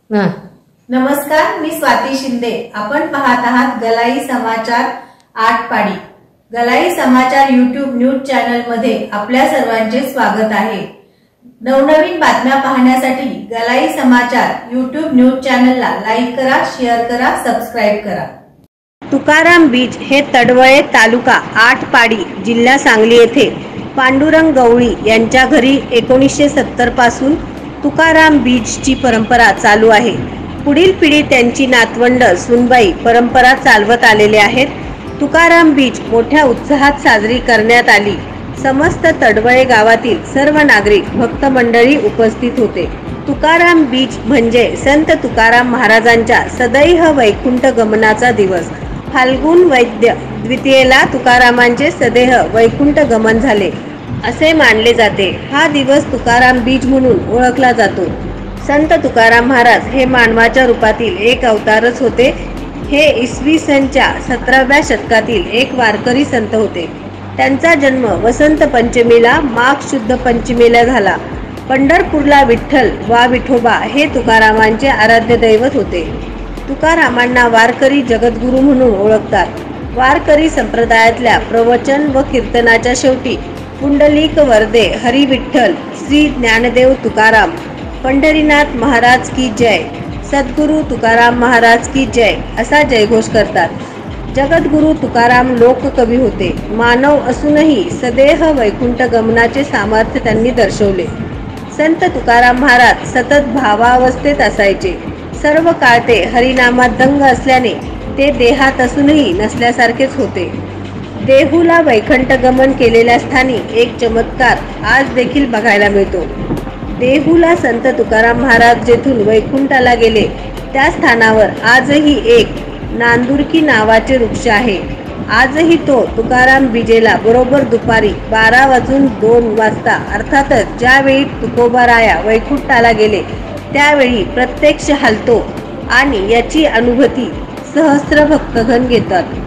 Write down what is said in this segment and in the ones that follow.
नमस्कार, मी स्वाती शिंदे। आपण पाहत आहात गलाई समाचार आटपाडी। गलाई समाचार YouTube न्यूज चॅनल मध्ये आपल्या सर्वांचे स्वागत आहे। नवनवीन बातम्या पाहण्यासाठी गलाई समाचार YouTube न्यूज चॅनलला लाईक करा, शेअर करा, सबस्क्राइब करा। तुकाराम बीज हे तडवळे तालुका आटपाडी जिल्हा सांगली येथे पांडुरंग गवळी यांच्या घरी 1970 पासून तुकाराम बीजची परंपरा चालू आहे। पुढील पिढी त्यांची नातवंड सुनबाई परंपरा चालवत आलेले आहेत। तुकाराम बीज मोठ्या उत्साहात साजरी करण्यात आली। समस्त तडवळे गावातील सर्व नागरिक भक्त मंडळी उपस्थित होते। तुकाराम बीज म्हणजे संत तुकाराम महाराजांच्या सदैह वैकुंठ गमनाचा दिवस। फाल्गुन वैद्य द्वितीयेला तुकारामांचे सदेह वैकुंठ गमन झाले असे मानले जाते। हा दिवस तुकाराम बीज म्हणून ओळखला जातो। संत तुकाराम महाराज हे मानवाच्या रूपातील एक अवतारच होते। हे इसवी सनच्या 17व्या शतकातील एक वारकरी संत होते। त्यांचा जन्म वसंत पंचमीला माघ शुद्ध पंचमीला झाला। पंढरपूरला विठ्ठल वा विठोबा हे तुकारामांचे आराध्य दैवत होते। तुकारामांना वारकरी जगद्गुरू म्हणून ओळखतात। वारकरी संप्रदायातल्या प्रवचन व कीर्तनाच्या शेवटी पुंडलिक वरदे हरी विठ्ठल श्री ज्ञानदेव तुकाराम पंढरीनाथ महाराज की जय, सद्गुरु तुकाराम महाराज की जय असा जयघोष करतात। जगद्गुरु तुकाराम लोककवी होते। मानव असूनही सदेह वैकुंठ गमनाचे सामर्थ्य त्यांनी दर्शवले। संत तुकाराम महाराज सतत भावावस्थेत असायचे। सर्व काळ ते हरिनामात दंग असल्याने ते देहात असूनही नसल्यासारखेच होते। देहूला वैकुंठ गमन केलेल्या स्थानी एक चमत्कार आज देखील बघायला मिळतो। देहूला संत तुकाराम महाराज जेथून वैकुंठाला गेले त्या स्थानावर आजही एक नांदुरकी नावाचे वृक्ष आहे। आजही तो तुकाराम बीजेला बरोबर दुपारी 12:02 वाजता अर्थातच ज्यावेळी तुकोबाराया वैकुंठाला गेले त्यावेळी प्रत्यक्ष हलतो आणि याची अनुभूती सहस्र भक्तगण घेतात।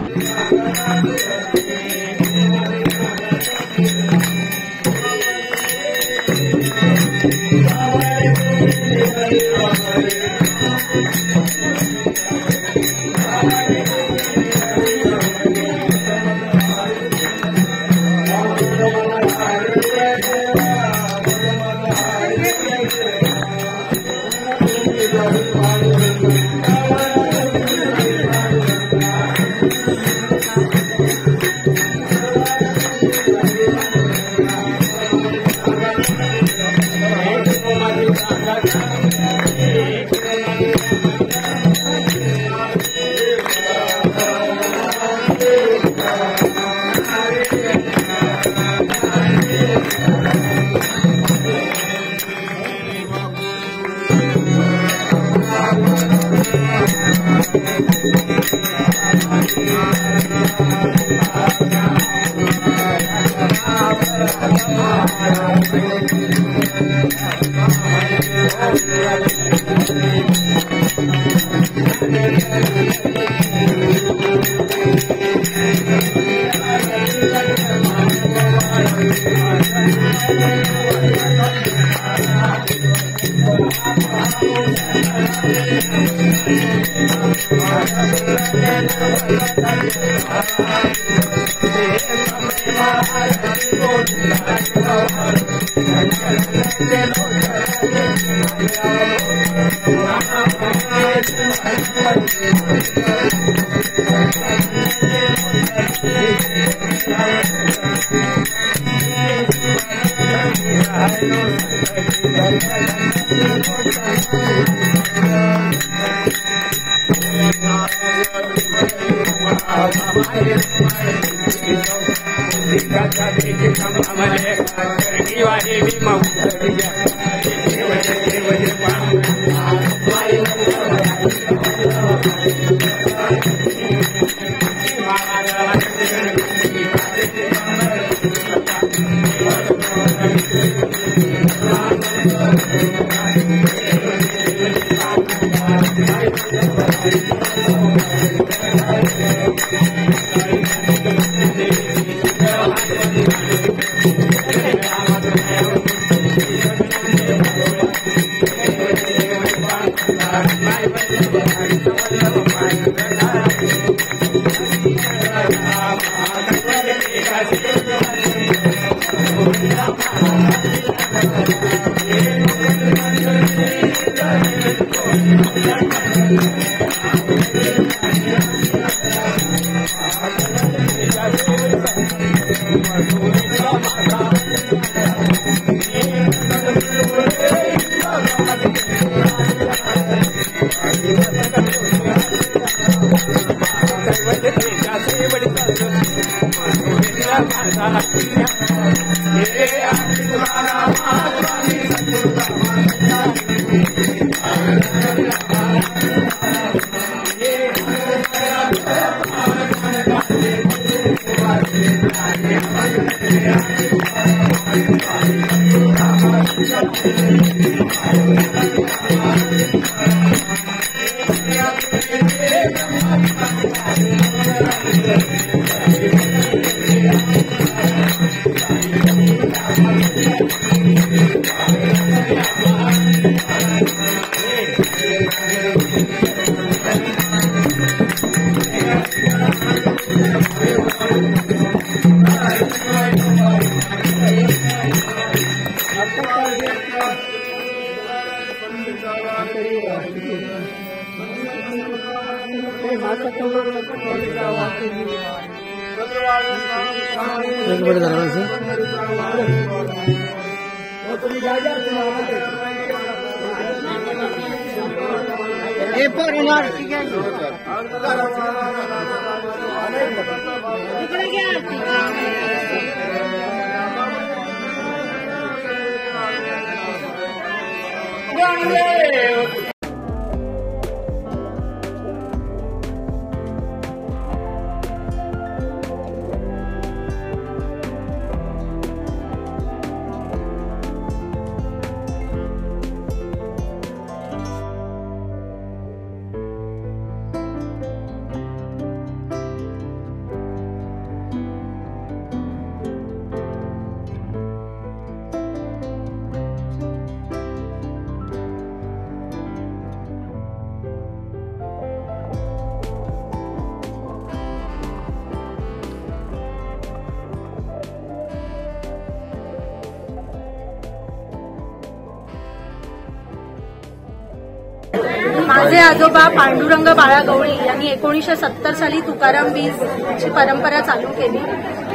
माझे आजोबा पांडुरंग बाळा गवळी यांनी 1970 साली तुकाराम बीजची परंपरा चालू केली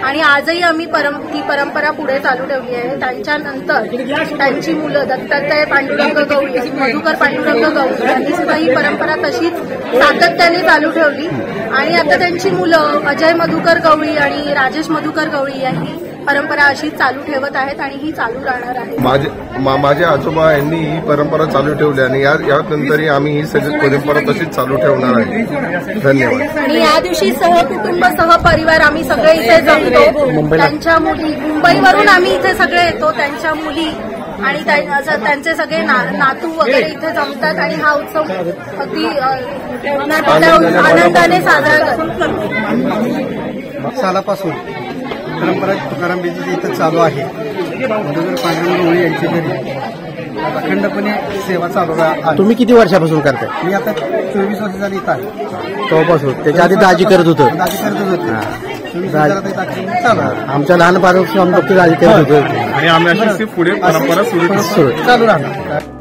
आणि आजही आम्ही ती परंपरा पुढे चालू ठेवली आहे. त्यांच्यानंतर त्यांची मुलं दत्तात्रय पांडुरंग गवळी, मधुकर पांडुरंग गवळी यांनी सुद्धा ही परंपरा तशीच सातत्याने चालू ठेवली आणि आता त्यांची मुलं अजय मधुकर गवळी आणि राजेश मधुकर गवळी यांनी परंपरा अशी चालू ठेवत आहेत आणि ही चालू राहणार आहे. माझे आजोबा यांनी ही परंपरा चालू ठेवली आणि यानंतरही आम्ही ही सगळी परंपरा तशीच चालू ठेवणार आहे. धन्यवाद. आणि या दिवशी सहकुटुंब सहपरिवार आम्ही सगळे इथे जमतो. त्यांच्या मुली मुंबईवरून आम्ही इथे सगळे येतो. त्यांच्या मुली आणि त्यांचे सगळे नातू वगैरे इथे जमतात आणि हा उत्सव अगदी आनंदाने साजरा करतो. सालापासून परंपरा तुकाराम बीजी इथं चालू आहे. मधुकर पांडुरंग गवळी यांच्या घरी अखंडपणे सेवा चालू आहे. तुम्ही किती वर्षापासून करताय? मी आता 24 वर्ष झाली इथं आहे. तेव्हापासून त्याच्या आधी दाजी करत होतं. दाजी करत होते. चालू आमच्या लहानपणापासून फक्त दाजी करत होतो आणि आम्ही अशी पुढे परंपरा सुरू चालू राहणार.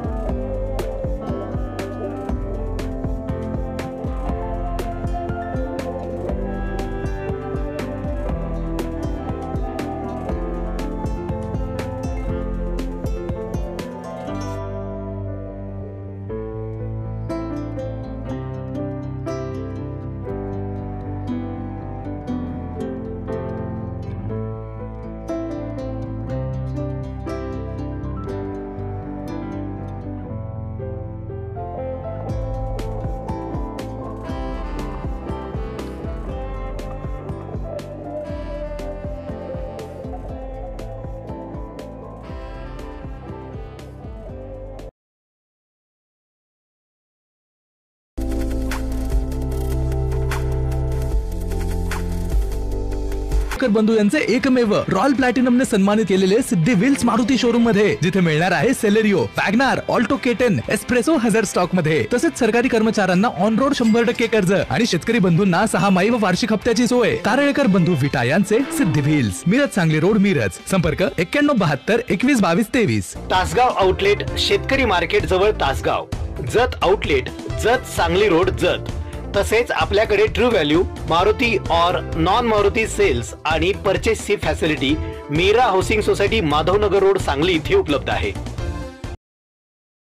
खांडेकर बंधू यांचे एकमेव रॉयल प्लॅटिनमने सन्मानित केलेले सिद्धी व्हील्स मारुती शोरूम मध्ये, जिथे मिळणार आहे Celerio, Wagon R, Alto K ten, Espresso हजर स्टॉक मध्ये. तसेच सरकारी कर्मचाऱ्यांना ऑन रोड 100% कर्ज आणि शेतकरी बंधूंना 6 व वार्षिक हप्त्याची सोय. कारळेकर बंधू विटा यांचे सिद्धी व्हील्स, मिरज सांगली रोड, मिरज. संपर्क 9172 21 22 23. तासगाव आउटलेट, शेतकरी मार्केट जवळ तासगाव. Jat outlet, Jat Sangli road, Jat. तसेच आपल्याकडे ट्रू व्हॅल्यू, मारुती और नॉन मारुती सेल्स आणि परचेसची facility Meera housing society, Madhavnagar road, Sangli इथे उपलब्ध आहे.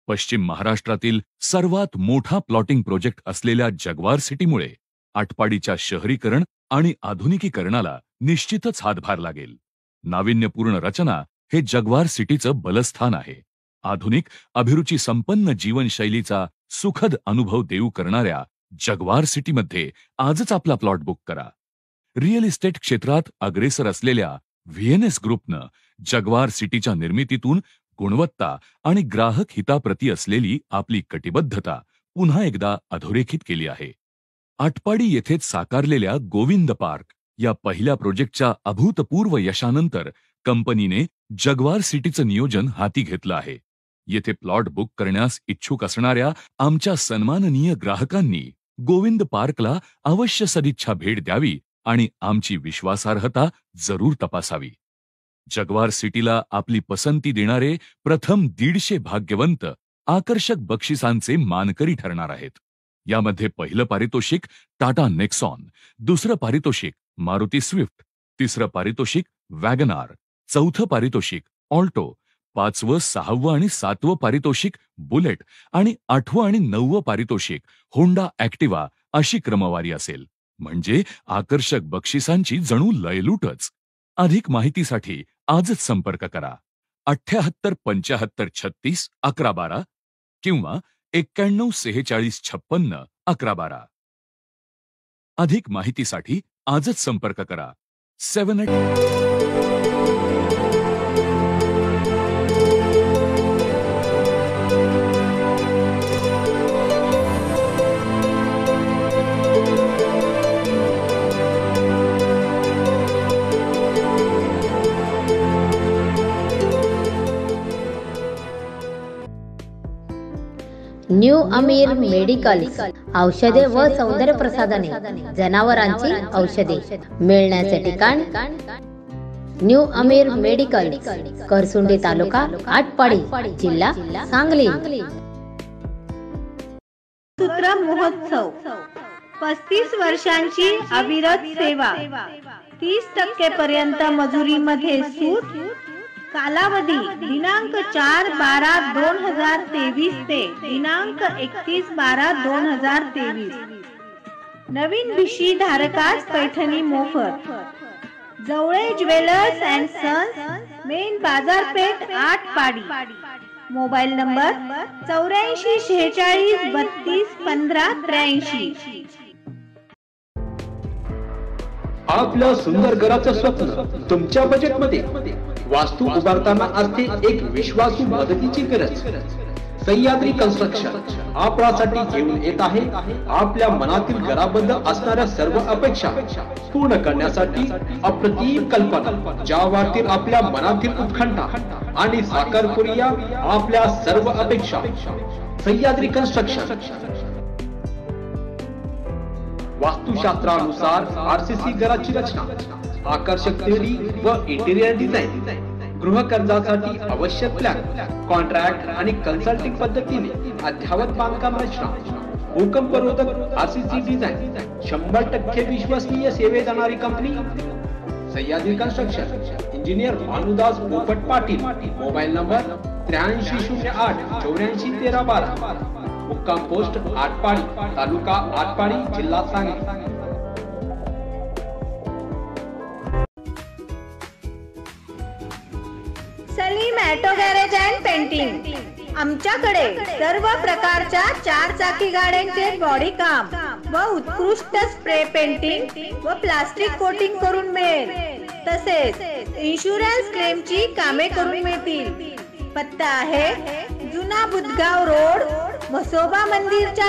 पश्चिम महाराष्ट्रातील सर्वात मोठा प्लॉटिंग प्रोजेक्ट असलेल्या जगवार सिटीमुळे आटपाडीच्या शहरीकरण आणि आधुनिकीकरणाला निश्चितच हातभार लागेल. नाविन्यपूर्ण रचना हे जगवार सिटीचं बलस्थान आहे. आधुनिक अभिरुची संपन्न जीवनशैलीचा सुखद अनुभव देऊ करणाऱ्या जगवार सिटीमध्ये आजच आपला प्लॉट बुक करा. रिअल इस्टेट क्षेत्रात अग्रेसर असलेल्या व्हीएनएस ग्रुपनं जगवार सिटीच्या निर्मितीतून गुणवत्ता आणि ग्राहक हिताप्रती असलेली आपली कटिबद्धता पुन्हा एकदा अधोरेखित केली आहे. आटपाडी येथेच साकारलेल्या गोविंद पार्क या पहिल्या प्रोजेक्टच्या अभूतपूर्व यशानंतर कंपनीने जगवार सिटीचं नियोजन हाती घेतलं आहे. येथे प्लॉट बुक करण्यास इच्छुक असणाऱ्या आमच्या सन्माननीय ग्राहकांनी गोविंद पार्कला अवश्य सदिच्छा भेट द्यावी आणि आमची विश्वासार्हता जरूर तपासावी. जगवार सिटीला आपली पसंती देणारे प्रथम 150 भाग्यवंत आकर्षक बक्षिसांचे मानकरी ठरणार आहेत. यामध्ये पहिलं पारितोषिक टाटा नेक्सॉन, दुसरं पारितोषिक मारुती स्विफ्ट, तिसरं पारितोषिक वॅगनार, चौथं पारितोषिक ऑल्टो, 5वं, 6वं आणि 7वं पारितोषिक बुलेट आणि 8वं आणि 9वं पारितोषिक होंडा ऍक्टिवा अशी क्रमवारी असेल. म्हणजे आकर्षक बक्षिसांची जणू लयलूटच. अधिक माहितीसाठी आजच संपर्क करा 78 75 36 1112 किंवा 91 46 56 1112. अधिक माहितीसाठी आजच संपर्क करा 78. न्यू अमीर मेडिकल औषधे व सौंदर्य प्रसाधने, जनावरांची औषधे मिळण्याचे ठिकाण न्यू अमीर मेडिकल, करसुंडी तालुका, आटपाडी, जिल्हा सांगली. सूत्र महोत्सव, 35 वर्षांची अविरत सेवा, 30% पर्यंत मजुरीमध्ये सूट. कालावधी दिनांक 4/12/2023 ते दिनांक 31/12/2023. नवीन भिशी धारकास पैठणी मोफत. जवळे ज्वेलर्स अँड सन्स, मेन बाजारपेठ, आटपाडी. Mobile number 84 46 32 15 83. आपल्या सुंदर घराचं स्वप्न तुमच्या बजेटमध्ये. वास्तू उभारताना असते एक विश्वासू मदतीची गरज. सह्याद्री कन्स्ट्रक्शन आपल्यासाठी घेऊन येत आहे आपल्या मनातील घराबद्दल असणाऱ्या सर्व अपेक्षा पूर्ण करण्यासाठी अप्रतिम कल्पना, ज्यावरील आपल्या मनातील उत्कंठा आणि साकार करूया आपल्या सर्व अपेक्षा. सह्याद्री कन्स्ट्रक्शन वास्तुशास्त्रानुसार आरसीसी घराची रचना, आकर्षक थेरी व इंटिरियर डिझाईन, गृह कर्जासाठी आवश्यक प्लॅन, कॉन्ट्रॅक्ट आणि कन्सल्टिंग पद्धतीने अद्यावत बांधकाम रचना, भूकंपरोधक आरसीसी डिझाईन, 100% विश्वसनीय सेवे देणारी company Sahyadri construction. Engineer Bhanudas पोपट पाटील. Mobile number 8308 84 13 12. मुक्काम पोस्ट आटपाडी, तालुका आटपाडी, जिल्हा Sangli. Salim auto garage and painting. आमच्याकडे सर्व प्रकारच्या 4 चाकी गाड्यांचे बॉडी काम व उत्कृष्ट स्प्रे पेंटिंग व प्लास्टिक कोटिंग करून मिळेल. तसेच इन्शुरन्स क्लेमची कामे करून मिळतील. पत्ता आहे जुना बुधगाव रोड, म्हसोबा मंदिरच्या